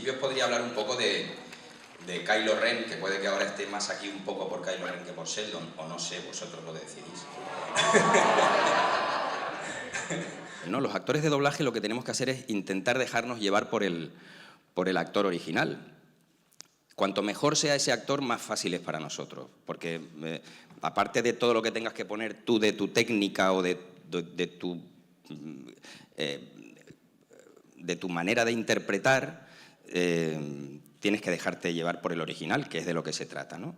principio os podría hablar un poco de Kylo Ren, que puede que ahora esté más aquí un poco por Kylo Ren que por Sheldon, o no sé, vosotros lo decidís. No, los actores de doblaje lo que tenemos que hacer es intentar dejarnos llevar por el actor original. Cuanto mejor sea ese actor, más fácil es para nosotros, porque aparte de todo lo que tengas que poner tú de tu técnica o de tu manera de interpretar, tienes que dejarte llevar por el original, que es de lo que se trata, ¿no?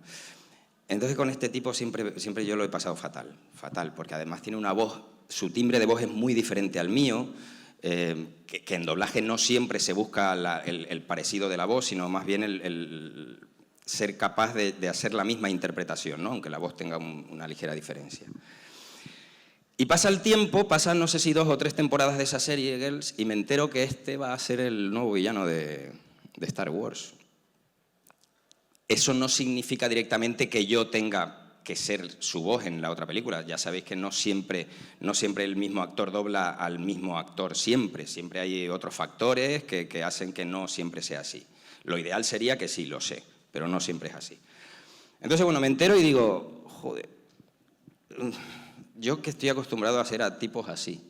Entonces con este tipo siempre yo lo he pasado fatal, porque además tiene una voz, su timbre de voz es muy diferente al mío, que en doblaje no siempre se busca el parecido de la voz, sino más bien el ser capaz de hacer la misma interpretación, ¿no? Aunque la voz tenga una ligera diferencia. Y pasa el tiempo, pasan no sé si 2 o 3 temporadas de esa serie, Girls, y me entero que este va a ser el nuevo villano de Star Wars. Eso no significa directamente que yo tenga que ser su voz en la otra película. Ya sabéis que no siempre el mismo actor dobla al mismo actor siempre hay otros factores que hacen que no siempre sea así. Lo ideal sería que sí, lo sé, pero no siempre es así. Entonces, bueno, me entero y digo, joder, yo que estoy acostumbrado a ser a tipos así,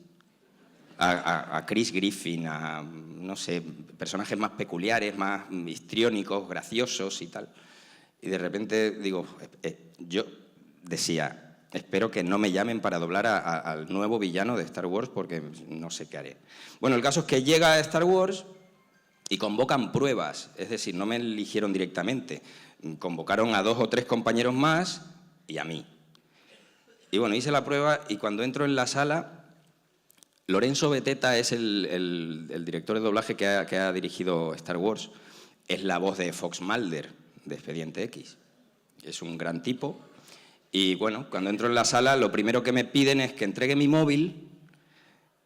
a Chris Griffin, a, no sé, personajes más peculiares, más histriónicos, graciosos y tal. Y de repente digo, yo decía, espero que no me llamen para doblar al nuevo villano de Star Wars porque no sé qué haré. Bueno, el caso es que llega a Star Wars y convocan pruebas, es decir, no me eligieron directamente. Convocaron a 2 o 3 compañeros más y a mí. Y bueno, hice la prueba y cuando entro en la sala, Lorenzo Beteta es el director de doblaje que ha dirigido Star Wars. Es la voz de Fox Mulder, de Expediente X. Es un gran tipo. Y bueno, cuando entro en la sala, lo primero que me piden es que entregue mi móvil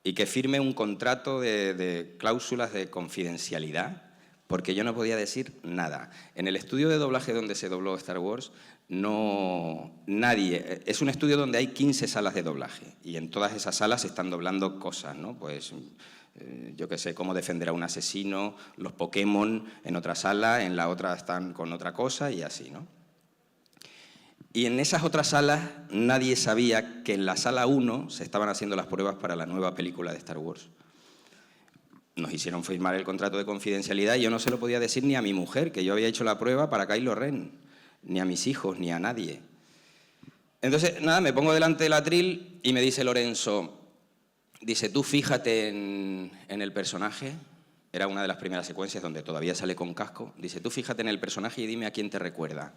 y que firme un contrato de cláusulas de confidencialidad, porque yo no podía decir nada. En el estudio de doblaje donde se dobló Star Wars, nadie... Es un estudio donde hay 15 salas de doblaje y en todas esas salas se están doblando cosas, ¿no? Pues yo qué sé, cómo defender a un asesino, los Pokémon en otra sala, en la otra están con otra cosa y así, ¿no? Y en esas otras salas nadie sabía que en la sala 1 se estaban haciendo las pruebas para la nueva película de Star Wars. Nos hicieron firmar el contrato de confidencialidad y yo no se lo podía decir ni a mi mujer, que yo había hecho la prueba para Kylo Ren, ni a mis hijos, ni a nadie. Entonces, nada, me pongo delante del atril y me dice Lorenzo, dice, tú fíjate en el personaje, era una de las primeras secuencias donde todavía sale con casco, dice, tú fíjate en el personaje y dime a quién te recuerda.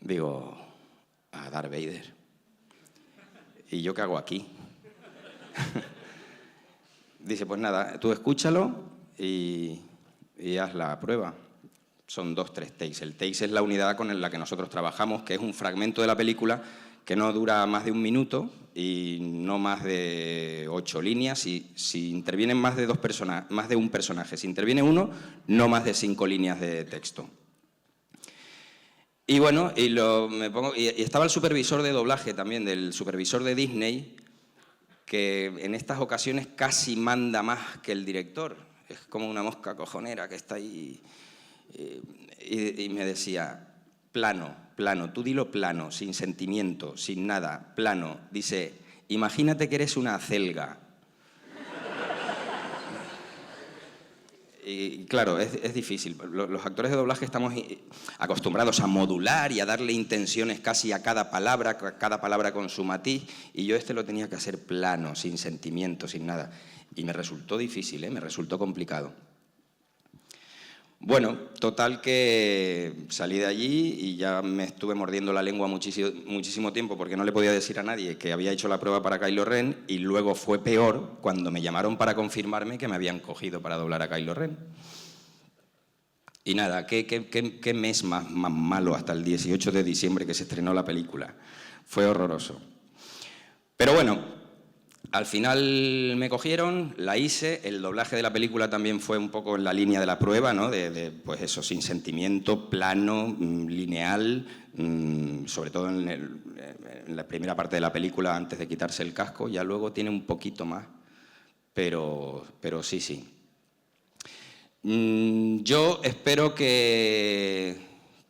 Digo, a Darth Vader. ¿Y yo qué hago aquí? Dice, pues nada, tú escúchalo y haz la prueba. Son 2 o 3 takes. El takes es la unidad con la que nosotros trabajamos, que es un fragmento de la película que no dura más de 1 minuto y no más de 8 líneas. Si intervienen más de un personaje, si interviene uno, no más de 5 líneas de texto. Y bueno, y estaba el supervisor de doblaje también, del supervisor de Disney, que en estas ocasiones casi manda más que el director. Es como una mosca cojonera que está ahí. Y me decía, plano, tú dilo plano, sin sentimiento, sin nada, plano. Dice, imagínate que eres una acelga. Y claro, es difícil. Los actores de doblaje estamos acostumbrados a modular y a darle intenciones casi a cada palabra con su matiz, y yo lo tenía que hacer plano, sin sentimiento, sin nada. Y me resultó difícil, me resultó complicado. Bueno, total que salí de allí y ya me estuve mordiendo la lengua muchísimo tiempo porque no le podía decir a nadie que había hecho la prueba para Kylo Ren, y luego fue peor cuando me llamaron para confirmarme que me habían cogido para doblar a Kylo Ren. Y nada, qué mes más malo hasta el 18 de diciembre que se estrenó la película. Fue horroroso. Pero bueno, al final me cogieron, la hice, el doblaje de la película también fue un poco en la línea de la prueba, ¿no? Pues eso, sin sentimiento, plano, lineal, sobre todo en la primera parte de la película antes de quitarse el casco, ya luego tiene un poquito más, pero sí. Yo espero que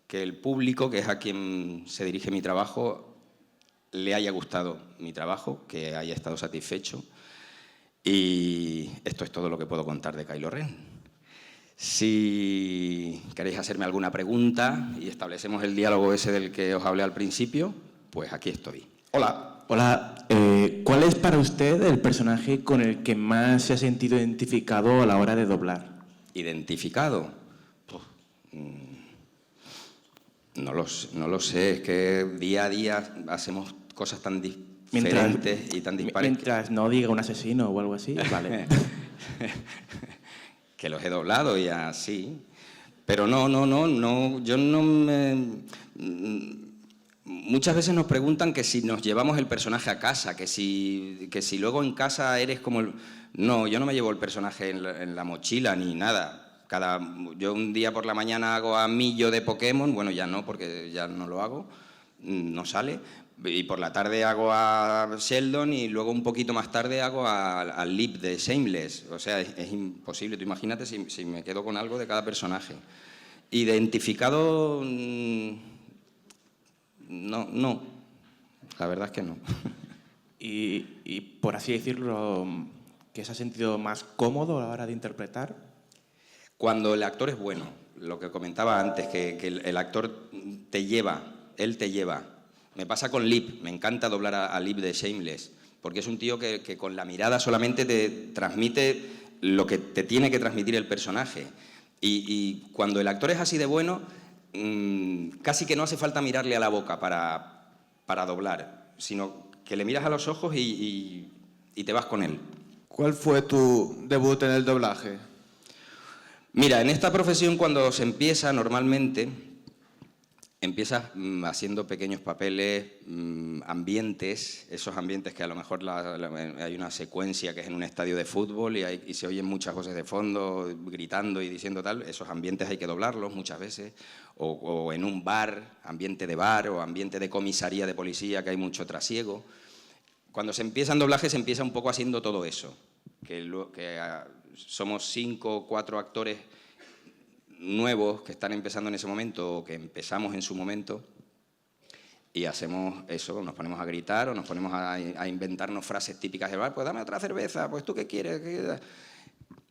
el público, que es a quien se dirige mi trabajo, le haya gustado mi trabajo, que haya estado satisfecho. Y esto es todo lo que puedo contar de Kylo Ren. Si queréis hacerme alguna pregunta y establecemos el diálogo ese del que os hablé al principio, pues aquí estoy. Hola. Hola, ¿cuál es para usted el personaje con el que más se ha sentido identificado a la hora de doblar? ¿Identificado? No lo sé, es que día a día hacemos cosas tan diferentes y tan dispares. Mientras no diga un asesino o algo así, vale. Que los he doblado y así. Pero no, yo no me... Muchas veces nos preguntan que si nos llevamos el personaje a casa, que si luego en casa eres como el... No, yo no me llevo el personaje en la mochila ni nada. Yo un día por la mañana hago a Millo de Pokémon, bueno, ya no, porque ya no lo hago, no sale. Y por la tarde hago a Sheldon y luego un poquito más tarde hago al Lip de Shameless. O sea, es imposible. Tú imagínate si me quedo con algo de cada personaje. Identificado... No. La verdad es que no. Y por así decirlo, ¿qué se ha sentido más cómodo a la hora de interpretar? Cuando el actor es bueno, lo que comentaba antes, que el actor te lleva, él te lleva. Me pasa con Lip, me encanta doblar a Lip de Shameless, porque es un tío que con la mirada solamente te transmite lo que te tiene que transmitir el personaje. Y cuando el actor es así de bueno, casi que no hace falta mirarle a la boca para doblar, sino que le miras a los ojos y te vas con él. ¿Cuál fue tu debut en el doblaje? Mira, en esta profesión cuando se empieza normalmente, empiezas haciendo pequeños papeles, ambientes, esos ambientes que a lo mejor hay una secuencia que es en un estadio de fútbol y se oyen muchas voces de fondo gritando y diciendo tal, esos ambientes hay que doblarlos muchas veces, o en un bar, ambiente de bar o ambiente de comisaría de policía que hay mucho trasiego. Cuando se empieza en doblaje se empieza un poco haciendo todo eso, somos 5 o 4 actores nuevos que están empezando en ese momento o que empezamos en su momento y hacemos eso, nos ponemos a gritar o nos ponemos a inventarnos frases típicas del bar, pues dame otra cerveza, pues tú qué quieres.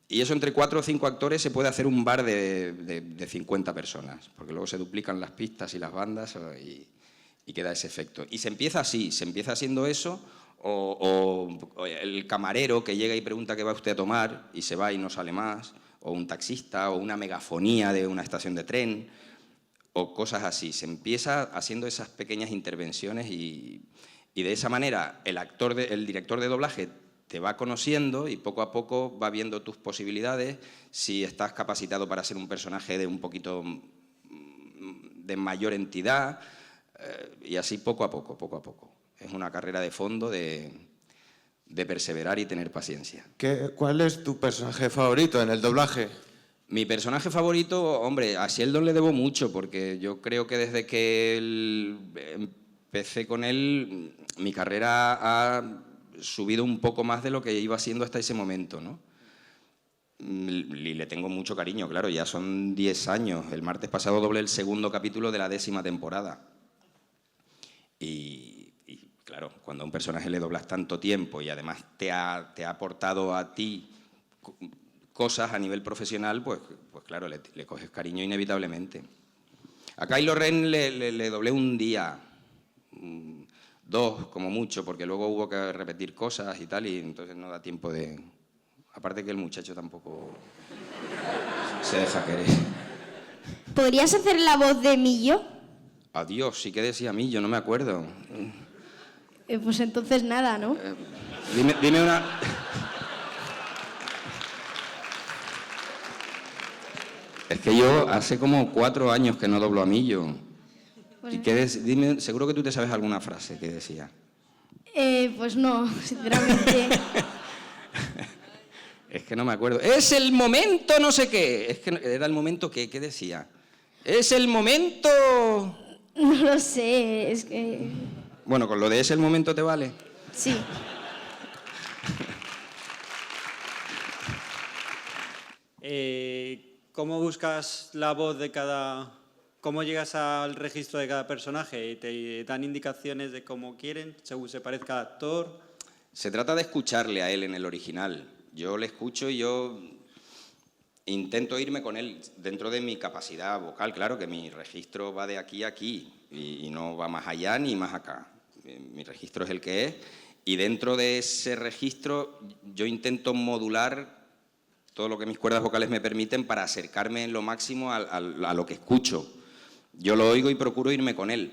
Y eso entre 4 o 5 actores se puede hacer un bar de 50 personas, porque luego se duplican las pistas y las bandas y queda ese efecto. Y se empieza así, se empieza haciendo eso. O el camarero que llega y pregunta qué va usted a tomar y se va y no sale más, o un taxista, o una megafonía de una estación de tren, o cosas así. Se empieza haciendo esas pequeñas intervenciones y de esa manera el director de doblaje te va conociendo y poco a poco va viendo tus posibilidades, si estás capacitado para ser un personaje de un poquito de mayor entidad, y así poco a poco. Es una carrera de fondo de perseverar y tener paciencia. ¿Cuál es tu personaje favorito en el doblaje? Mi personaje favorito, hombre, a Sheldon le debo mucho, porque yo creo que desde que empecé con él, mi carrera ha subido un poco más de lo que iba haciendo hasta ese momento, ¿no? Y le tengo mucho cariño, claro, ya son 10 años. El martes pasado doblé el 2º capítulo de la 10ª temporada. Y claro, cuando a un personaje le doblas tanto tiempo y además te ha aportado a ti cosas a nivel profesional, pues claro, le coges cariño inevitablemente. A Kylo Ren le doblé un día, 2 como mucho, porque luego hubo que repetir cosas y tal, y entonces no da tiempo de... Aparte que el muchacho tampoco se deja querer. ¿Podrías hacer la voz de Millo? Adiós, sí que decía Millo, no me acuerdo. Pues entonces nada, ¿no? Dime una... Es que yo hace como 4 años que no doblo a Millo. Pues, ¿Y dime, seguro que tú te sabes alguna frase que decía? Pues no, sinceramente. Es que no me acuerdo. ¡Es el momento no sé qué! Es que era el momento que... ¿Qué decía? ¡Es el momento...! No lo sé, es que... Bueno, con lo de ese el momento te vale. Sí. ¿Cómo buscas la voz de cada... ¿Cómo llegas al registro de cada personaje? ¿Te dan indicaciones de cómo quieren, según se parezca al actor? Se trata de escucharle a él en el original. Yo le escucho y yo intento irme con él dentro de mi capacidad vocal. Claro que mi registro va de aquí a aquí y no va más allá ni más acá. Mi registro es el que es y dentro de ese registro yo intento modular todo lo que mis cuerdas vocales me permiten para acercarme en lo máximo a lo que escucho. Yo lo oigo y procuro irme con él.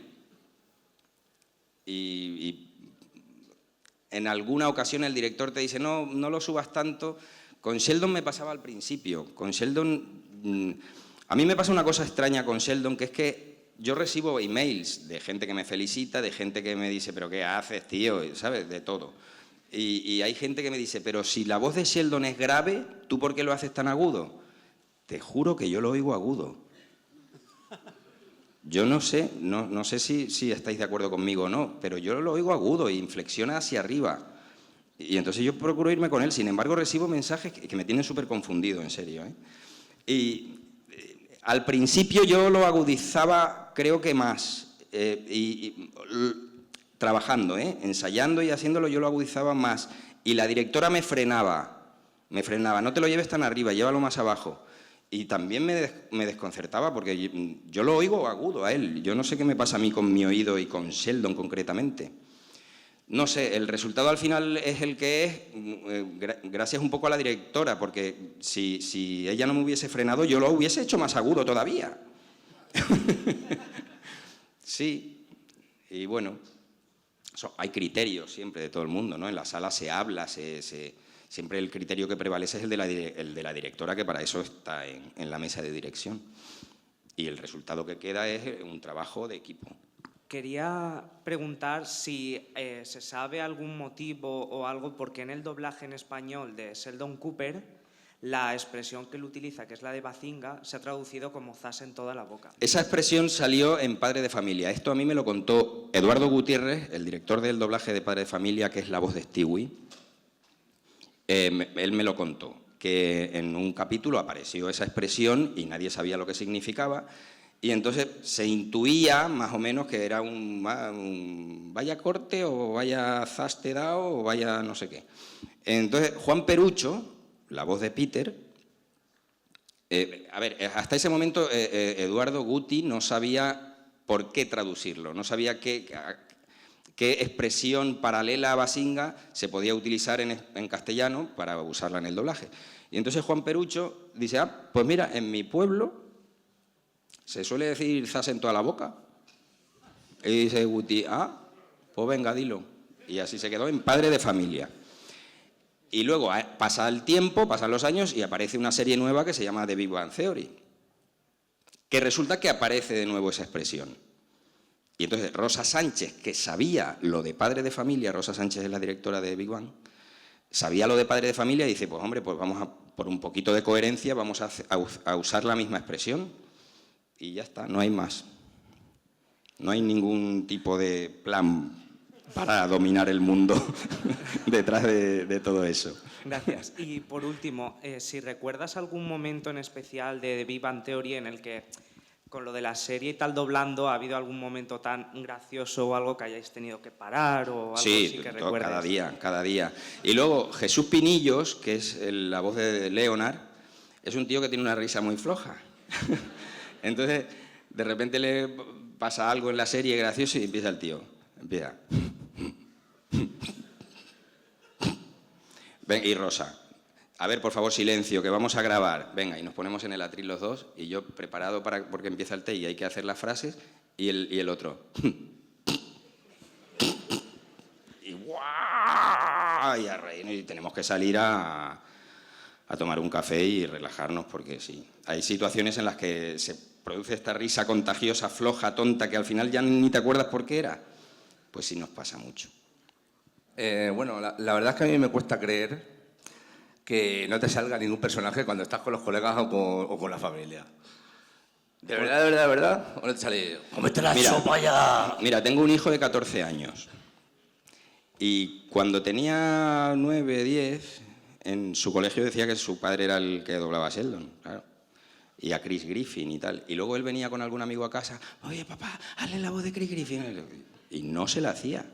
Y en alguna ocasión el director te dice, no lo subas tanto. Con Sheldon me pasaba al principio. Con Sheldon, a mí me pasa una cosa extraña con Sheldon, que es que yo recibo emails de gente que me felicita, de gente que me dice, pero ¿qué haces, tío? ¿Sabes? De todo. Y hay gente que me dice, pero si la voz de Sheldon es grave, ¿tú por qué lo haces tan agudo? Te juro que yo lo oigo agudo. Yo no sé si estáis de acuerdo conmigo o no, pero yo lo oigo agudo e inflexiona hacia arriba. Y entonces yo procuro irme con él. Sin embargo, recibo mensajes que me tienen súper confundido, en serio, ¿eh? Y al principio yo lo agudizaba, creo que más. Trabajando, ensayando y haciéndolo, yo lo agudizaba más. Y la directora me frenaba. No te lo lleves tan arriba, llévalo más abajo. Y también me desconcertaba porque yo lo oigo agudo a él. Yo no sé qué me pasa a mí con mi oído y con Sheldon concretamente. No sé, el resultado al final es el que es, gracias un poco a la directora, porque si ella no me hubiese frenado, yo lo hubiese hecho más agudo todavía. Sí, y bueno, hay criterios siempre de todo el mundo, ¿no? En la sala se habla, siempre el criterio que prevalece es el de la directora, que para eso está en la mesa de dirección. Y el resultado que queda es un trabajo de equipo. Quería preguntar si se sabe algún motivo o algo, porque en el doblaje en español de Sheldon Cooper, la expresión que él utiliza, que es la de Bazinga, se ha traducido como zas en toda la boca. Esa expresión salió en Padre de Familia. Esto a mí me lo contó Eduardo Gutiérrez, el director del doblaje de Padre de Familia, que es la voz de Stewie. Él me lo contó, que en un capítulo apareció esa expresión y nadie sabía lo que significaba. Y entonces se intuía más o menos que era un vaya corte o vaya zas te dao o vaya no sé qué. Entonces Juan Perucho, la voz de Peter, hasta ese momento Eduardo Guti no sabía por qué traducirlo, no sabía qué expresión paralela a Bazinga se podía utilizar en castellano para usarla en el doblaje. Y entonces Juan Perucho dice, pues mira, en mi pueblo se suele decir zas en toda la boca. Y dice Guti, pues venga, dilo. Y así se quedó en Padre de Familia. Y luego pasa el tiempo, pasan los años y aparece una serie nueva que se llama The Big Bang Theory. Que resulta que aparece de nuevo esa expresión. Y entonces Rosa Sánchez, que sabía lo de Padre de Familia, Rosa Sánchez es la directora de Big Bang, sabía lo de Padre de Familia y dice, pues hombre, pues vamos por un poquito de coherencia, vamos a usar la misma expresión. Y ya está, no hay más. No hay ningún tipo de plan para dominar el mundo detrás de todo eso. Gracias. Y por último, si recuerdas algún momento en especial de Big Bang Theory en el que, con lo de la serie y tal doblando, ha habido algún momento tan gracioso o algo que hayáis tenido que parar o algo así que recuerdes. Cada día. Y luego Jesús Pinillos, que es la voz de Leonard, es un tío que tiene una risa muy floja. Entonces, de repente le pasa algo en la serie gracioso y empieza el tío. Empieza. Ven, y Rosa, a ver, por favor, silencio, que vamos a grabar. Venga, y nos ponemos en el atril los dos, y yo preparado porque empieza el té y hay que hacer las frases, y el otro. Y ¡guau! Y a reír, y tenemos que salir a tomar un café y relajarnos, porque sí. Hay situaciones en las que se produce esta risa contagiosa, floja, tonta, que al final ya ni te acuerdas por qué era. Pues sí nos pasa mucho. Bueno, la verdad es que a mí me cuesta creer que no te salga ningún personaje cuando estás con los colegas o con la familia. ¿De verdad? ¿O no te sale? ¡Cómete la sopa ya! Mira, tengo un hijo de 14 años. Y cuando tenía 9, 10, en su colegio decía que su padre era el que doblaba a Sheldon, claro. y a Chris Griffin y tal. Y luego él venía con algún amigo a casa, oye, papá, hazle la voz de Chris Griffin. Y no se la hacía,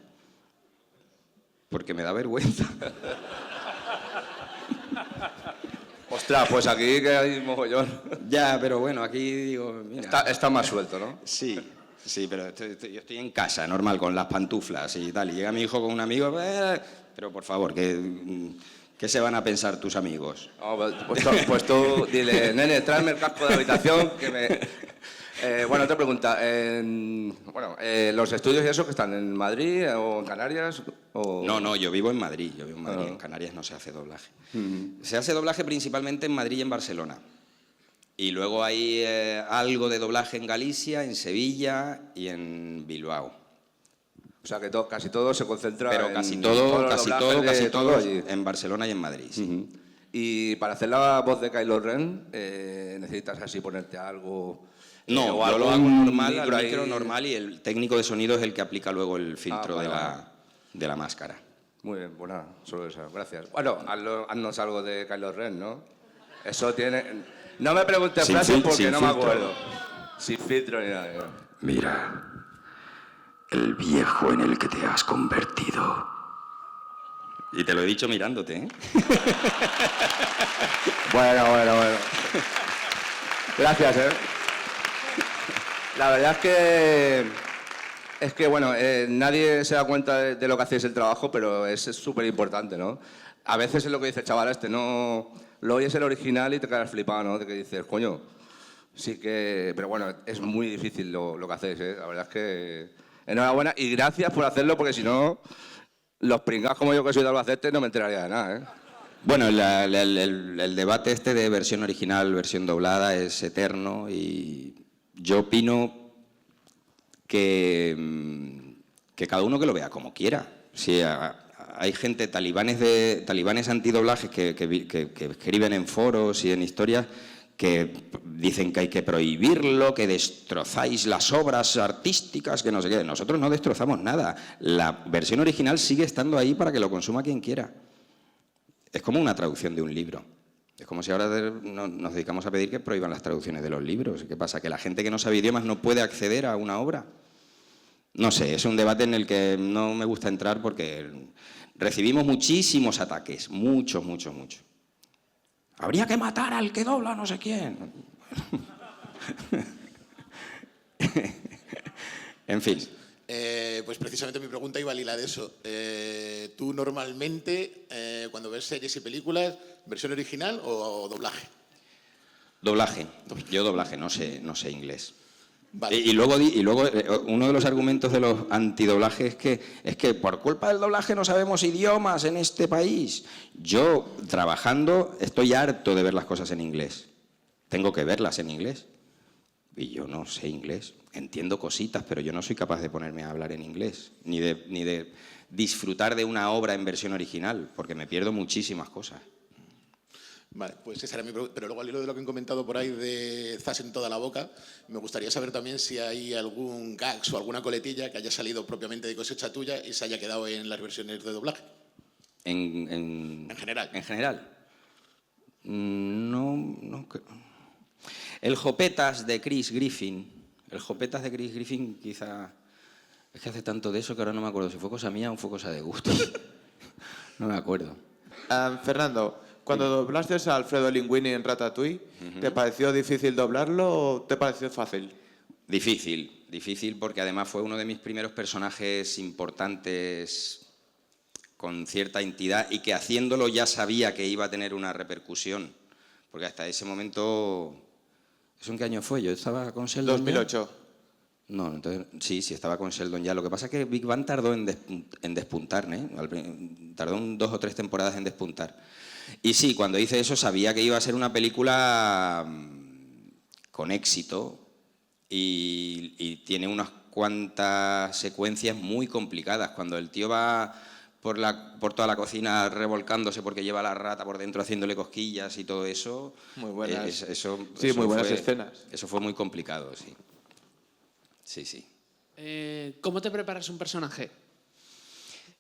porque me da vergüenza. Ostras, pues aquí que hay mogollón. Ya, pero bueno, aquí digo... Mira, Está más suelto, ¿no? sí, pero yo estoy en casa, normal, con las pantuflas y tal. Y llega mi hijo con un amigo... Pero por favor, ¿qué se van a pensar tus amigos? No, pues tú dile, nene, tráeme el casco de habitación que me... bueno, otra pregunta. ¿Los estudios y eso que están en Madrid o en Canarias? O... No, yo vivo en Madrid. En Canarias no se hace doblaje. Se hace doblaje principalmente en Madrid y en Barcelona. Y luego hay algo de doblaje en Galicia, en Sevilla y en Bilbao. O sea que casi todo se concentra Pero en... casi todo allí. en Barcelona y en Madrid, sí. Y para hacer la voz de Kylo Ren, ¿necesitas así ponerte algo...? No, o yo lo algo, hago un normal, al ahí? micro normal, y el técnico de sonido es el que aplica luego el filtro vale, de la máscara. Muy bien, pues nada, solo eso, gracias. Bueno, haznos algo de Kylo Ren, ¿no? Eso tiene... No me preguntes frases porque no me acuerdo. Sin filtro ni nada. Mira, el viejo en el que te has convertido. Y te lo he dicho mirándote, ¿eh? Bueno. Gracias, ¿eh? La verdad es que bueno, nadie se da cuenta de lo que hacéis el trabajo, pero es súper importante, ¿no? A veces es lo que dice el chaval no lo oyes el original y te quedas flipado, ¿no? De que dices, coño, sí que... Pero bueno, es muy difícil lo que hacéis, ¿eh? La verdad es que... Enhorabuena y gracias por hacerlo, porque si no, los pringados como yo que soy de Albacete no me enteraría de nada, ¿eh? Bueno, el debate este de versión original, versión doblada es eterno y yo opino que cada uno que lo vea como quiera. Si hay gente, talibanes antidoblajes que escriben en foros y en historias que dicen que hay que prohibirlo, que destrozáis las obras artísticas, que no sé qué. Nosotros no destrozamos nada. La versión original sigue estando ahí para que lo consuma quien quiera. Es como una traducción de un libro. Es como si ahora nos dedicamos a pedir que prohíban las traducciones de los libros. ¿Qué pasa? ¿Que la gente que no sabe idiomas no puede acceder a una obra? No sé, es un debate en el que no me gusta entrar porque recibimos muchísimos ataques, muchos. Habría que matar al que dobla no sé quién. En fin. Pues precisamente mi pregunta iba al hilo de eso. ¿Tú normalmente, cuando ves series y películas, versión original o doblaje? Doblaje. Yo doblaje, no sé inglés. Vale. Y luego uno de los argumentos de los antidoblajes es que por culpa del doblaje no sabemos idiomas en este país. Yo, trabajando, estoy harto de ver las cosas en inglés. Tengo que verlas en inglés. Y yo no sé inglés. Entiendo cositas, pero yo no soy capaz de ponerme a hablar en inglés. Ni de disfrutar de una obra en versión original, porque me pierdo muchísimas cosas. Vale, pues esa era mi pregunta. Pero luego al hilo de lo que han comentado por ahí de zas en toda la boca, me gustaría saber también si hay algún gags o alguna coletilla que haya salido propiamente de cosecha tuya y se haya quedado en las versiones de doblaje. En general. En general. No. El Jopetas de Chris Griffin. El Jopetas de Chris Griffin quizá... Es que hace tanto de eso que ahora no me acuerdo si fue cosa mía o fue cosa de gusto. No me acuerdo. Fernando, cuando doblaste a Alfredo Linguini en Ratatouille, ¿te pareció difícil doblarlo o te pareció fácil? Difícil porque además fue uno de mis primeros personajes importantes con cierta entidad y que haciéndolo ya sabía que iba a tener una repercusión. Porque hasta ese momento... ¿Eso en qué año fue? Yo estaba con Sheldon. 2008. No, entonces sí, estaba con Sheldon ya. Lo que pasa es que Big Bang tardó en despuntar, ¿eh? Tardó 2 o 3 temporadas en despuntar. Y sí, cuando hice eso sabía que iba a ser una película con éxito y tiene unas cuantas secuencias muy complicadas. Cuando el tío va por toda la cocina revolcándose porque lleva la rata por dentro haciéndole cosquillas y todo eso. Muy buenas. Muy buenas escenas. Eso fue muy complicado, sí. Sí. ¿Cómo te preparas un personaje?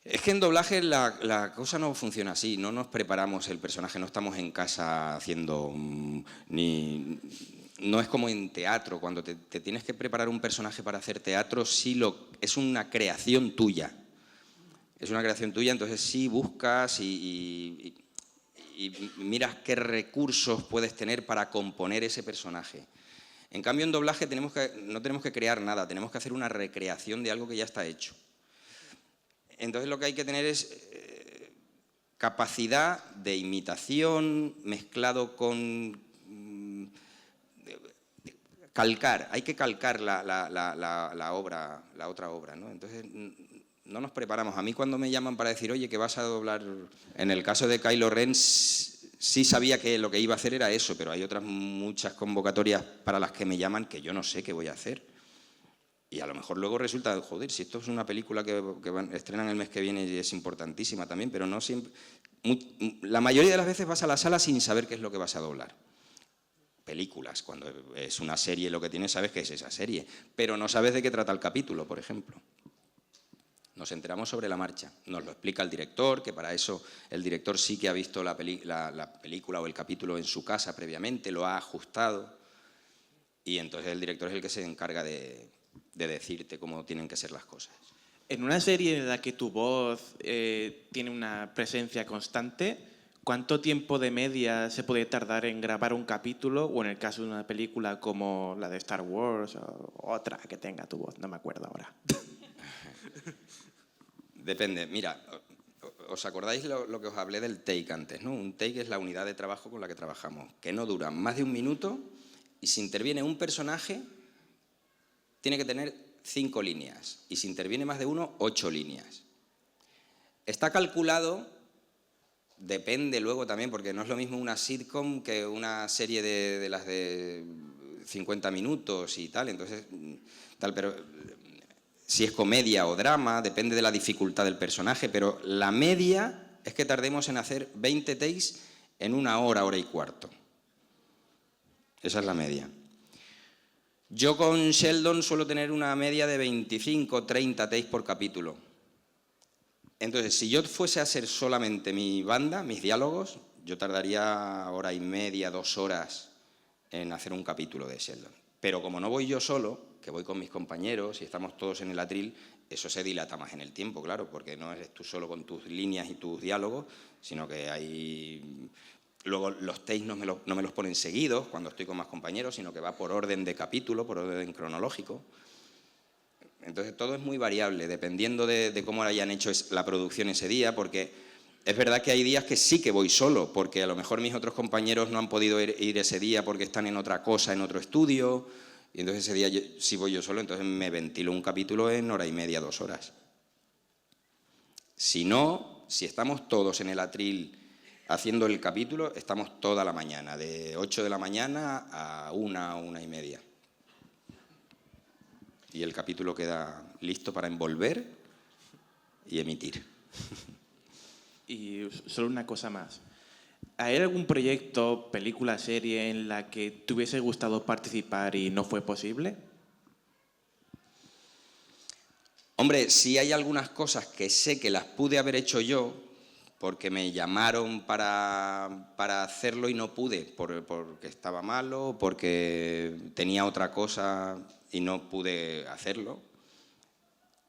Es que en doblaje la cosa no funciona así, no nos preparamos el personaje, no estamos en casa haciendo no es como en teatro, cuando te tienes que preparar un personaje para hacer teatro, es una creación tuya. Es una creación tuya, entonces sí buscas y miras qué recursos puedes tener para componer ese personaje. En cambio, en doblaje no tenemos que crear nada, tenemos que hacer una recreación de algo que ya está hecho. Entonces lo que hay que tener es capacidad de imitación mezclado con calcar. Hay que calcar la otra obra, ¿no? Entonces no nos preparamos. A mí cuando me llaman para decir, oye, que vas a doblar... En el caso de Kylo Ren sí sabía que lo que iba a hacer era eso, pero hay otras muchas convocatorias para las que me llaman que yo no sé qué voy a hacer. Y a lo mejor luego resulta, joder, si esto es una película que estrenan el mes que viene y es importantísima también, pero no siempre... La mayoría de las veces vas a la sala sin saber qué es lo que vas a doblar. Películas, cuando es una serie lo que tienes, sabes que es esa serie, pero no sabes de qué trata el capítulo, por ejemplo. Nos enteramos sobre la marcha. Nos lo explica el director, que para eso el director sí que ha visto la película o el capítulo en su casa previamente, lo ha ajustado, y entonces el director es el que se encarga de decirte cómo tienen que ser las cosas. En una serie en la que tu voz tiene una presencia constante, ¿cuánto tiempo de media se puede tardar en grabar un capítulo, o en el caso de una película como la de Star Wars o otra que tenga tu voz? No me acuerdo ahora. Depende. Mira, ¿os acordáis lo que os hablé del take antes, ¿no? Un take es la unidad de trabajo con la que trabajamos, que no dura más de 1 minuto, y si interviene un personaje, tiene que tener 5 líneas, y si interviene más de uno, 8 líneas. Está calculado, depende luego también, porque no es lo mismo una sitcom que una serie de las de 50 minutos y tal, entonces, pero si es comedia o drama, depende de la dificultad del personaje, pero la media es que tardemos en hacer 20 takes en 1 hora, hora y cuarto. Esa es la media. Yo con Sheldon suelo tener una media de 25, 30 takes por capítulo. Entonces, si yo fuese a hacer solamente mi banda, mis diálogos, yo tardaría 1 hora y media, 2 horas en hacer un capítulo de Sheldon. Pero como no voy yo solo, que voy con mis compañeros y estamos todos en el atril, eso se dilata más en el tiempo, claro, porque no eres tú solo con tus líneas y tus diálogos, sino que hay... Luego los takes no me los ponen seguidos cuando estoy con más compañeros, sino que va por orden de capítulo, por orden cronológico. Entonces todo es muy variable, dependiendo de cómo hayan hecho la producción ese día, porque es verdad que hay días que sí que voy solo, porque a lo mejor mis otros compañeros no han podido ir ese día porque están en otra cosa, en otro estudio, y entonces ese día sí voy yo solo, entonces me ventilo un capítulo en 1 hora y media, 2 horas. Si no, si estamos todos en el atril haciendo el capítulo, estamos toda la mañana, de 8 de la mañana a 1, 1 y media. Y el capítulo queda listo para envolver y emitir. Y solo una cosa más. ¿Hay algún proyecto, película, serie en la que te hubiese gustado participar y no fue posible? Hombre, sí hay algunas cosas que sé que las pude haber hecho yo, porque me llamaron para hacerlo y no pude, porque estaba malo, porque tenía otra cosa y no pude hacerlo.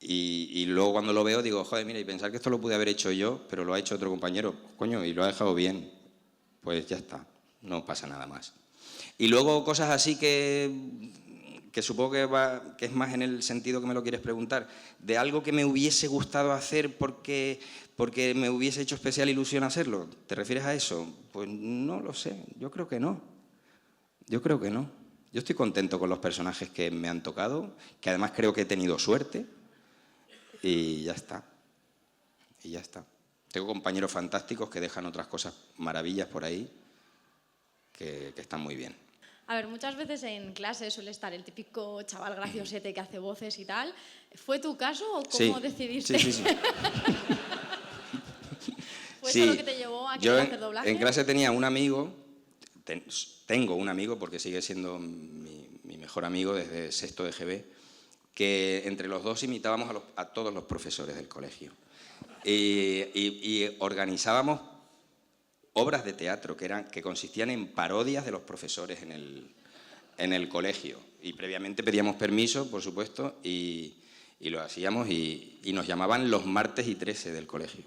Y luego cuando lo veo digo, joder, mira, y pensar que esto lo pude haber hecho yo, pero lo ha hecho otro compañero, coño, y lo ha dejado bien, pues ya está, no pasa nada más. Y luego cosas así que supongo que es más en el sentido que me lo quieres preguntar, de algo que me hubiese gustado hacer porque me hubiese hecho especial ilusión hacerlo. ¿Te refieres a eso? Pues no lo sé, yo creo que no. Yo creo que no. Yo estoy contento con los personajes que me han tocado, que además creo que he tenido suerte, y ya está. Y ya está. Tengo compañeros fantásticos que dejan otras cosas maravillas por ahí, que están muy bien. A ver, muchas veces en clase suele estar el típico chaval graciosete que hace voces y tal. ¿Fue tu caso o cómo decidiste? Sí. ¿Fue eso lo que te llevó a querer hacer doblaje? En clase tenía un amigo, tengo un amigo porque sigue siendo mi mejor amigo desde 6º de GB, que entre los dos imitábamos a todos los profesores del colegio. Y organizábamos obras de teatro que consistían en parodias de los profesores en en el colegio. Y previamente pedíamos permiso, por supuesto, y lo hacíamos y nos llamaban los martes y 13 del colegio.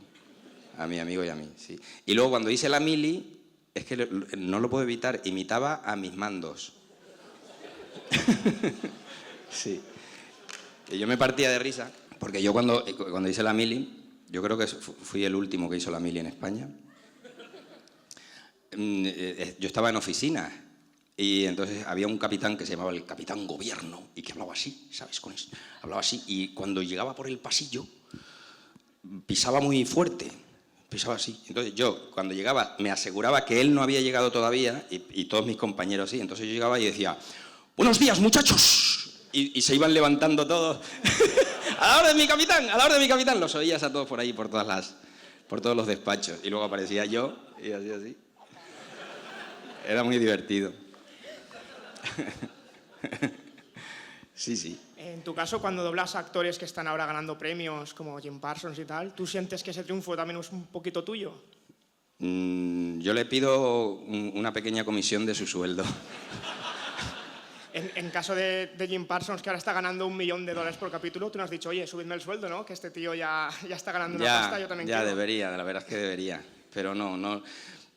A mi amigo y a mí, sí. Y luego cuando hice la mili, es que no lo puedo evitar, imitaba a mis mandos. Sí. Y yo me partía de risa, porque yo cuando hice la mili, yo creo que fui el último que hizo la mili en España. Yo estaba en oficinas y entonces había un capitán que se llamaba el Capitán Gobierno y que hablaba así, ¿sabes? Hablaba así y cuando llegaba por el pasillo pisaba muy fuerte, pisaba así. Entonces yo cuando llegaba me aseguraba que él no había llegado todavía y todos mis compañeros sí. Entonces yo llegaba y decía, ¡buenos días, muchachos! Y se iban levantando todos. ¡A la orden de mi capitán! ¡A la orden de mi capitán! Los oías a todos por ahí, por todos los despachos. Y luego aparecía yo y así. Era muy divertido. Sí, sí. En tu caso, cuando doblas a actores que están ahora ganando premios, como Jim Parsons y tal, ¿tú sientes que ese triunfo también es un poquito tuyo? Yo le pido una pequeña comisión de su sueldo. En caso de Jim Parsons, que ahora está ganando $1 millón por capítulo, tú no has dicho, oye, subidme el sueldo, ¿no? Que este tío ya está ganando una pasta, yo también quiero. Ya debería, la verdad es que debería. Pero no.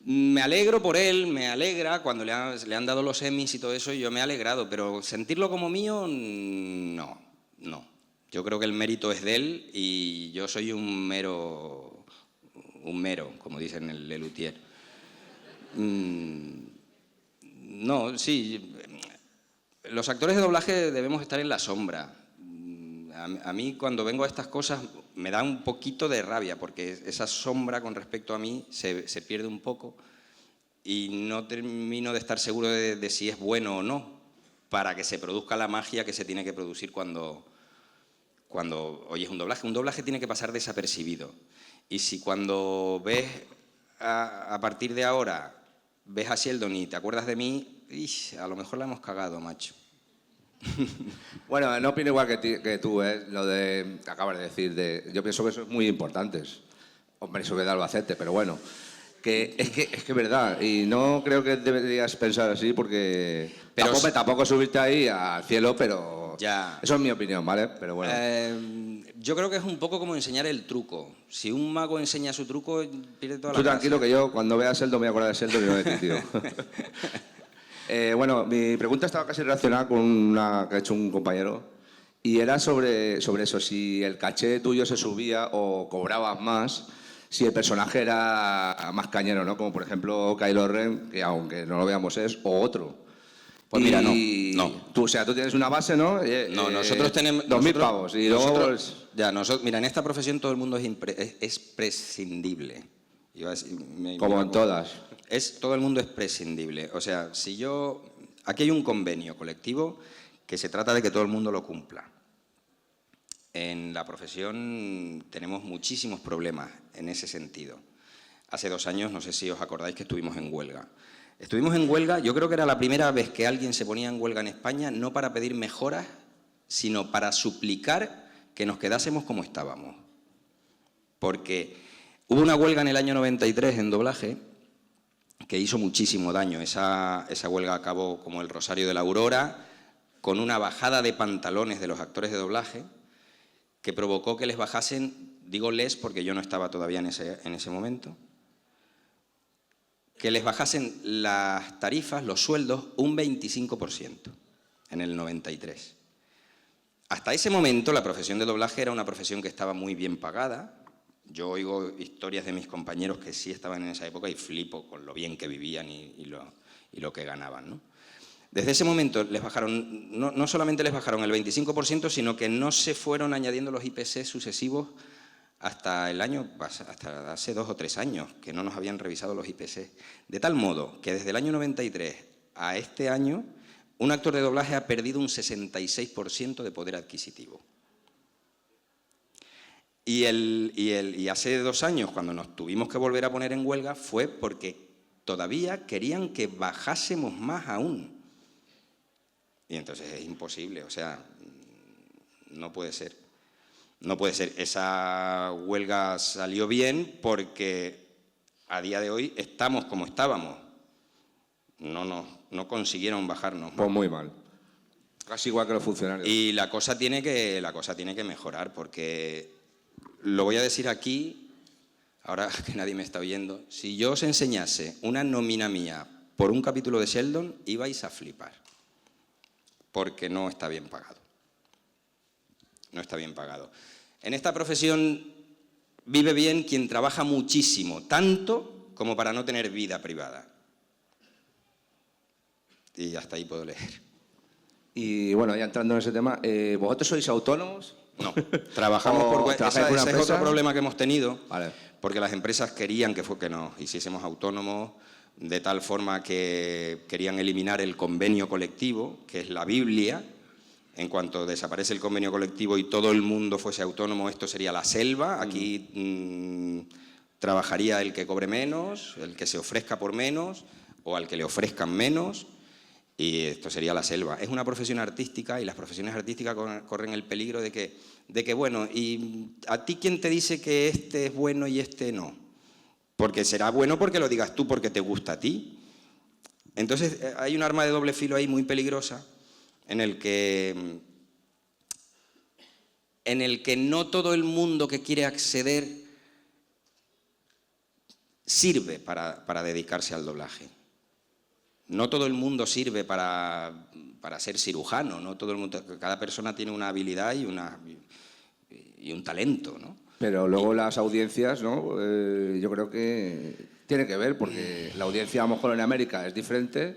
Me alegro por él, me alegra cuando le han dado los Emmys y todo eso, y yo me he alegrado, pero sentirlo como mío, no. Yo creo que el mérito es de él y yo soy un mero, como dicen el Lelutier. No, sí. Los actores de doblaje debemos estar en la sombra. A mí cuando vengo a estas cosas me da un poquito de rabia porque esa sombra con respecto a mí se pierde un poco y no termino de estar seguro de si es bueno o no para que se produzca la magia que se tiene que producir cuando oyes un doblaje. Un doblaje tiene que pasar desapercibido y si cuando ves a partir de ahora ves a Sheldon y te acuerdas de mí, a lo mejor la hemos cagado, macho. Bueno, no opino igual que tú, lo de que acabas de decir. Yo pienso que eso es muy importante. Hombre, eso que de Albacete, pero bueno. Es que es verdad. Y no creo que deberías pensar así porque tampoco subirte ahí al cielo, pero ya. Eso es mi opinión, ¿vale? Pero bueno. Yo creo que es un poco como enseñar el truco. Si un mago enseña su truco, pierde toda la Tú tranquilo clase. que yo cuando vea a Sheldon me voy a acordar de Sheldon y no de ti, tío. Bueno, mi pregunta estaba casi relacionada con una que ha hecho un compañero y era sobre eso, si el caché tuyo se subía o cobrabas más, si el personaje era más cañero, ¿no? Como por ejemplo Kylo Ren, que aunque no lo veamos es, o otro. Pues mira, no. Tú tienes una base, ¿no? No, nosotros tenemos... 2.000 pavos y luego... Mira, en esta profesión todo el mundo es prescindible. Como en todas. Todo el mundo es prescindible. O sea, aquí hay un convenio colectivo que se trata de que todo el mundo lo cumpla. En la profesión tenemos muchísimos problemas en ese sentido. Hace 2 años, no sé si os acordáis que estuvimos en huelga. Estuvimos en huelga, yo creo que era la primera vez que alguien se ponía en huelga en España, no para pedir mejoras, sino para suplicar que nos quedásemos como estábamos. Porque hubo una huelga en el año 93 en doblaje que hizo muchísimo daño. Esa huelga acabó como el Rosario de la Aurora, con una bajada de pantalones de los actores de doblaje que provocó que les bajasen, digo les porque yo no estaba todavía en ese momento, que les bajasen las tarifas, los sueldos, un 25% en el 93. Hasta ese momento la profesión de doblaje era una profesión que estaba muy bien pagada. Yo oigo historias de mis compañeros que sí estaban en esa época y flipo con lo bien que vivían y lo que ganaban, ¿no? Desde ese momento les bajaron, no solamente les bajaron el 25%, sino que no se fueron añadiendo los IPC sucesivos hasta hace 2 o 3 años, que no nos habían revisado los IPC. De tal modo que desde el año 93 a este año, un actor de doblaje ha perdido un 66% de poder adquisitivo. Y hace 2 años, cuando nos tuvimos que volver a poner en huelga, fue porque todavía querían que bajásemos más aún. Y entonces es imposible, o sea, no puede ser. No puede ser. Esa huelga salió bien porque a día de hoy estamos como estábamos. No consiguieron bajarnos. Pues muy mal. Casi igual que los funcionarios. Y la cosa tiene que mejorar, porque lo voy a decir aquí, ahora que nadie me está oyendo. Si yo os enseñase una nómina mía por un capítulo de Sheldon, ibais a flipar, porque no está bien pagado. No está bien pagado. En esta profesión vive bien quien trabaja muchísimo, tanto como para no tener vida privada. Y hasta ahí puedo leer. Y bueno, ya entrando en ese tema, ¿vosotros sois autónomos? No, trabajamos por cuenta. Ese es otro problema que hemos tenido, vale. Porque las empresas querían que nos hiciésemos autónomos, de tal forma que querían eliminar el convenio colectivo, que es la Biblia. En cuanto desaparece el convenio colectivo y todo el mundo fuese autónomo, esto sería la selva. Aquí trabajaría el que cobre menos, el que se ofrezca por menos o al que le ofrezcan menos. Y esto sería la selva. Es una profesión artística y las profesiones artísticas corren el peligro de que, bueno, ¿y a ti quién te dice que este es bueno y este no? Porque será bueno porque lo digas tú, porque te gusta a ti. Entonces hay un arma de doble filo ahí muy peligrosa en el que no todo el mundo que quiere acceder sirve para dedicarse al doblaje. No todo el mundo sirve para ser cirujano, no todo el mundo, cada persona tiene una habilidad y un talento, ¿no? Pero luego las audiencias, ¿no? Yo creo que tiene que ver, porque la audiencia a lo mejor en América es diferente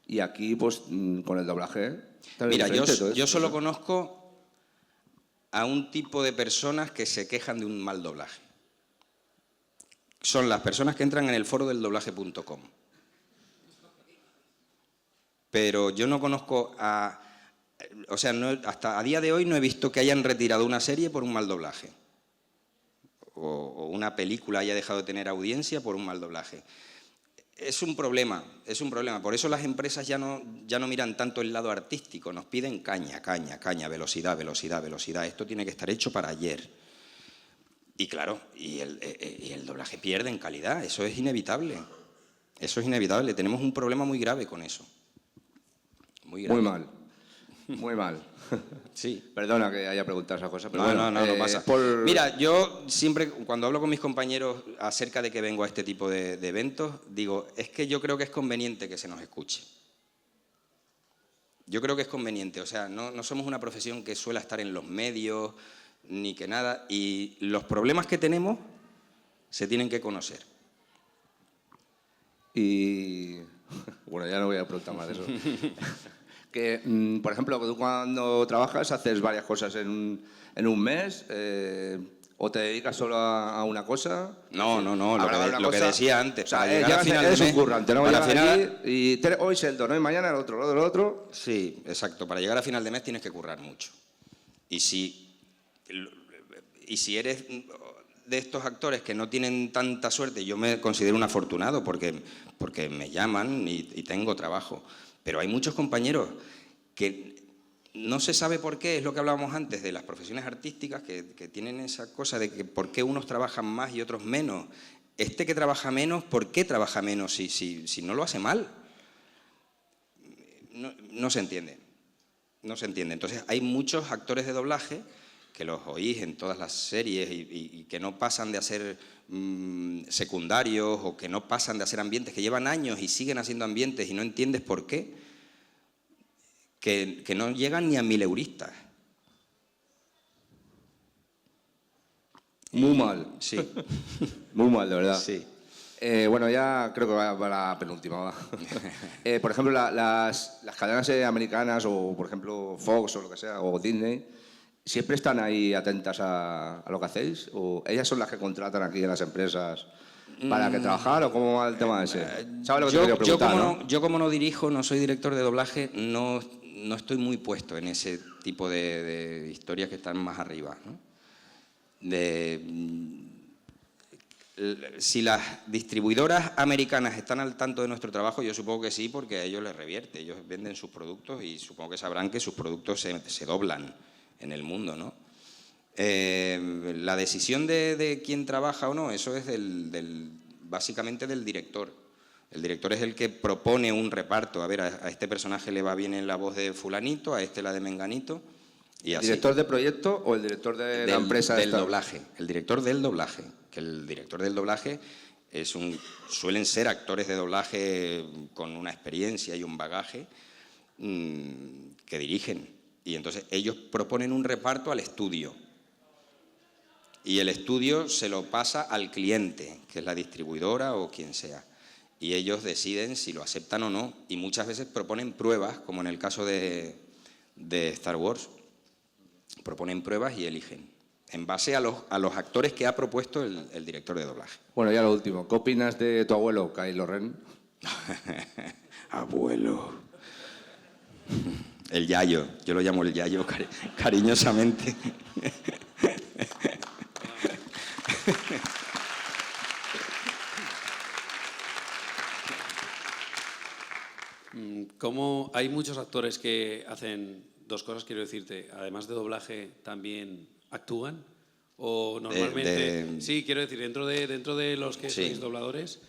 y aquí, pues, con el doblaje... Mira, yo solo conozco a un tipo de personas que se quejan de un mal doblaje. Son las personas que entran en el foro del doblaje.com. Pero yo no conozco hasta a día de hoy no he visto que hayan retirado una serie por un mal doblaje. O una película haya dejado de tener audiencia por un mal doblaje. Es un problema. Por eso las empresas ya no miran tanto el lado artístico, nos piden caña, velocidad. Esto tiene que estar hecho para ayer. Y claro, y el doblaje pierde en calidad, eso es inevitable. Tenemos un problema muy grave con eso. Muy mal. Sí. Perdona que haya preguntado esa cosa, pero no pasa. Mira, yo siempre, cuando hablo con mis compañeros acerca de que vengo a este tipo de eventos, digo, es que yo creo que es conveniente que se nos escuche. Yo creo que es conveniente, o sea, no somos una profesión que suele estar en los medios, ni que nada, y los problemas que tenemos se tienen que conocer. Y... bueno, ya no voy a preguntar más de eso. Que, por ejemplo, tú cuando trabajas haces varias cosas en un mes, o te dedicas solo a una cosa. No, lo que decía antes. O sea, eres un currante, ¿no? Llegas aquí y hoy Sheldon, ¿no? Y mañana el otro. Sí, exacto. Para llegar a final de mes tienes que currar mucho. Y si eres de estos actores que no tienen tanta suerte, yo me considero un afortunado porque me llaman y tengo trabajo. Pero hay muchos compañeros que no se sabe por qué, es lo que hablábamos antes de las profesiones artísticas, que tienen esa cosa de que por qué unos trabajan más y otros menos. Este que trabaja menos, ¿por qué trabaja menos si no lo hace mal? No se entiende. Entonces hay muchos actores de doblaje que los oís en todas las series y que no pasan de hacer secundarios o que no pasan de hacer ambientes, que llevan años y siguen haciendo ambientes y no entiendes por qué, que no llegan ni a 1000 euristas. Muy mal. Sí. Muy mal, de verdad. Sí. Bueno, ya creo que va para la penúltima. Por ejemplo, las cadenas americanas o, por ejemplo, Fox o lo que sea, o Disney, ¿siempre están ahí atentas a lo que hacéis? ¿O ellas son las que contratan aquí en las empresas para que trabajar? ¿O cómo va el tema ese? ¿Sabes lo que te quería preguntar? Yo como no dirijo, no soy director de doblaje, no estoy muy puesto en ese tipo de historias que están más arriba, ¿no? Si las distribuidoras americanas están al tanto de nuestro trabajo, yo supongo que sí, porque a ellos les revierte. Ellos venden sus productos y supongo que sabrán que sus productos se doblan en el mundo, ¿no? La decisión de quién trabaja o no, eso es básicamente del director El director es el que propone un reparto. A ver, a este personaje le va bien en la voz de fulanito, a este la de menganito, y ¿El así. director de proyecto o el director de la empresa? Del doblaje. El director del doblaje. Que el director del doblaje suelen ser actores de doblaje con una experiencia y un bagaje que dirigen. Y entonces ellos proponen un reparto al estudio. Y el estudio se lo pasa al cliente, que es la distribuidora o quien sea. Y ellos deciden si lo aceptan o no. Y muchas veces proponen pruebas, como en el caso de Star Wars. Proponen pruebas y eligen, en base a los actores que ha propuesto el director de doblaje. Bueno, ya lo último. ¿Qué opinas de tu abuelo, Kylo Ren? Abuelo. El Yayo. Yo lo llamo el Yayo cariñosamente. Como hay muchos actores que hacen dos cosas, quiero decirte, además de doblaje, también actúan, o normalmente... Sí, quiero decir, dentro de los que sois dobladores,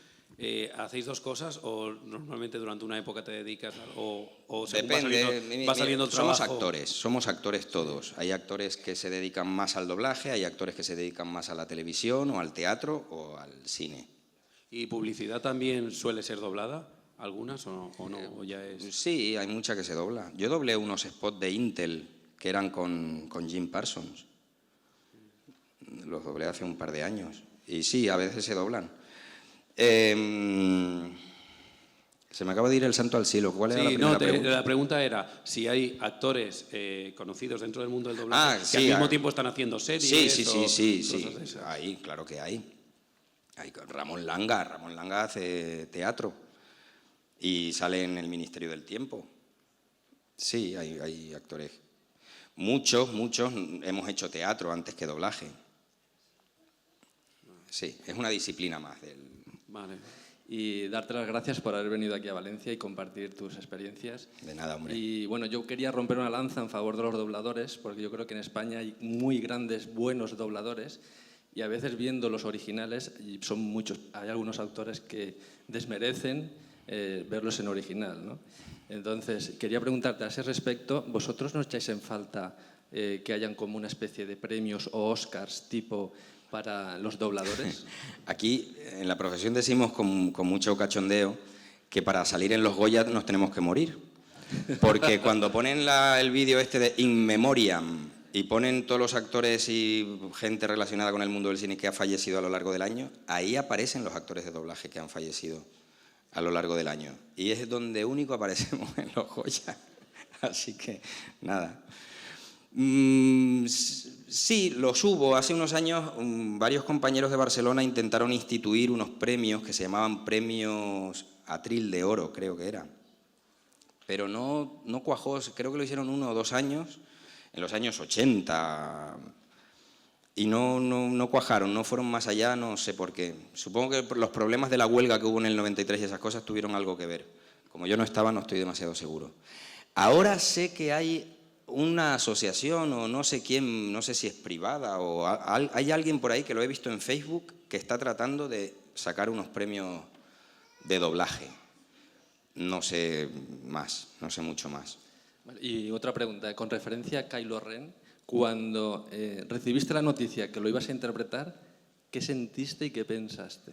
¿hacéis dos cosas o normalmente durante una época te dedicas o Depende, va saliendo el trabajo? Somos actores todos. Hay actores que se dedican más al doblaje, hay actores que se dedican más a la televisión o al teatro o al cine. ¿Y publicidad también suele ser doblada? ¿Algunas o no? ¿O ya es...? Sí, hay mucha que se dobla. Yo doblé unos spots de Intel que eran con Jim Parsons. Los doblé hace un par de años. Y sí, a veces se doblan. Se me acaba de ir el santo al cielo. ¿Cuál era la primera pregunta? La pregunta era si hay actores conocidos dentro del mundo del doblaje que al mismo tiempo están haciendo series. Sí. Hay, claro que hay. Ramón Langa hace teatro. Y sale en el Ministerio del Tiempo. Sí, hay actores. Muchos hemos hecho teatro antes que doblaje. Sí, es una disciplina más del... Vale. Y darte las gracias por haber venido aquí a Valencia y compartir tus experiencias. De nada, hombre. Y bueno, yo quería romper una lanza en favor de los dobladores, porque yo creo que en España hay muy grandes, buenos dobladores, y a veces viendo los originales, y son muchos, hay algunos autores que desmerecen verlos en original, ¿no? Entonces, quería preguntarte a ese respecto, ¿vosotros no echáis en falta que hayan como una especie de premios o Oscars tipo para los dobladores? Aquí, en la profesión decimos con mucho cachondeo que para salir en los Goya nos tenemos que morir. Porque cuando ponen el vídeo este de In Memoriam y ponen todos los actores y gente relacionada con el mundo del cine que ha fallecido a lo largo del año, ahí aparecen los actores de doblaje que han fallecido a lo largo del año. Y es donde único aparecemos en los Goya. Así que, nada. Sí, los hubo. Hace unos años varios compañeros de Barcelona intentaron instituir unos premios que se llamaban Premios Atril de Oro, creo que era. Pero no cuajó, creo que lo hicieron 1 o 2 años, en los años 80... Y no cuajaron, no fueron más allá, no sé por qué. Supongo que los problemas de la huelga que hubo en el 93 y esas cosas tuvieron algo que ver. Como yo no estaba, no estoy demasiado seguro. Ahora sé que hay una asociación o no sé quién, no sé si es privada o hay alguien por ahí que lo he visto en Facebook que está tratando de sacar unos premios de doblaje. No sé más, no sé mucho más. Y otra pregunta, con referencia a Kylo Ren, cuando recibiste la noticia que lo ibas a interpretar, ¿qué sentiste y qué pensaste?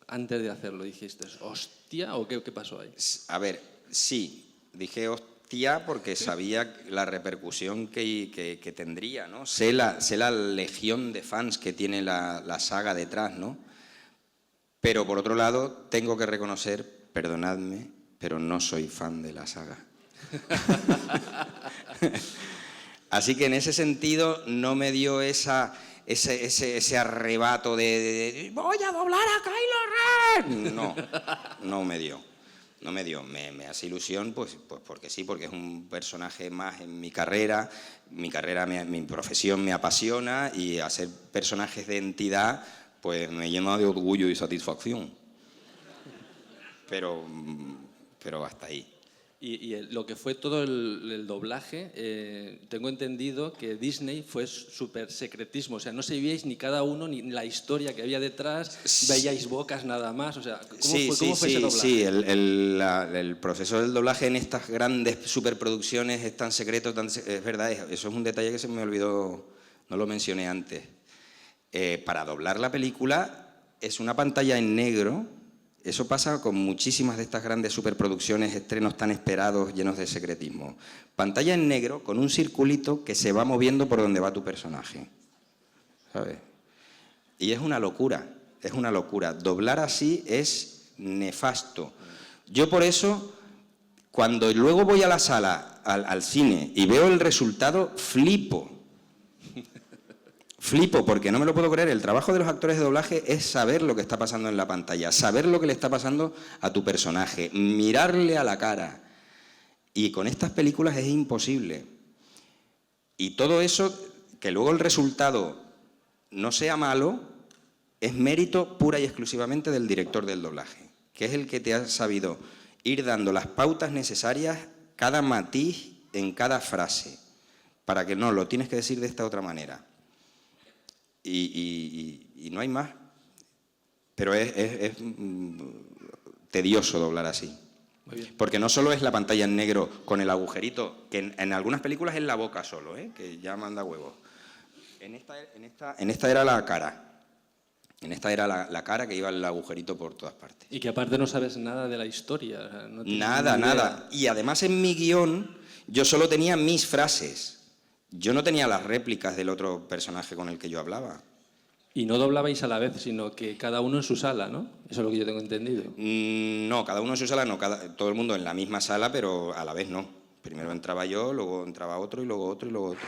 Antes de hacerlo, ¿dijiste hostia o qué pasó ahí? A ver, sí, dije hostia porque sabía la repercusión que tendría, ¿no? Sé la legión de fans que tiene la saga detrás, ¿no? Pero por otro lado, tengo que reconocer, perdonadme, pero no soy fan de la saga. Así que en ese sentido no me dio ese arrebato de voy a doblar a Kylo Ren. No me dio. Me hace ilusión pues porque sí, porque es un personaje más en mi carrera. Mi profesión me apasiona y hacer personajes de entidad pues me llena de orgullo y satisfacción. Pero hasta ahí. lo que fue todo el doblaje, tengo entendido que Disney fue súper secretismo, o sea, no sabíais ni cada uno ni la historia que había detrás, veíais bocas nada más, o sea, ¿cómo fue ese doblaje? Sí, el proceso del doblaje en estas grandes superproducciones es tan secreto, es verdad, eso es un detalle que se me olvidó, no lo mencioné antes. Para doblar la película es una pantalla en negro. Eso pasa con muchísimas de estas grandes superproducciones, estrenos tan esperados, llenos de secretismo. Pantalla en negro con un circulito que se va moviendo por donde va tu personaje, ¿sabes? Y es una locura, es una locura. Doblar así es nefasto. Yo por eso, cuando luego voy a la sala, al cine, y veo el resultado, flipo. Flipo porque no me lo puedo creer. El trabajo de los actores de doblaje es saber lo que está pasando en la pantalla, saber lo que le está pasando a tu personaje, mirarle a la cara. Y con estas películas es imposible. Y todo eso, que luego el resultado no sea malo, es mérito pura y exclusivamente del director del doblaje, que es el que te ha sabido ir dando las pautas necesarias, cada matiz en cada frase, para que no, lo tienes que decir de esta otra manera. Y no hay más. Pero es tedioso doblar así. Porque no solo es la pantalla en negro con el agujerito, que en algunas películas es la boca solo, que ya manda huevos. En esta era la cara. En esta era la cara que iba el agujerito por todas partes. Y que aparte no sabes nada de la historia. No nada. Y además en mi guión yo solo tenía mis frases. Yo no tenía las réplicas del otro personaje con el que yo hablaba. Y no doblabais a la vez, sino que cada uno en su sala, ¿no? Eso es lo que yo tengo entendido. No, cada uno en su sala, no. Todo el mundo en la misma sala, pero a la vez no. Primero entraba yo, luego entraba otro y luego otro y luego otro.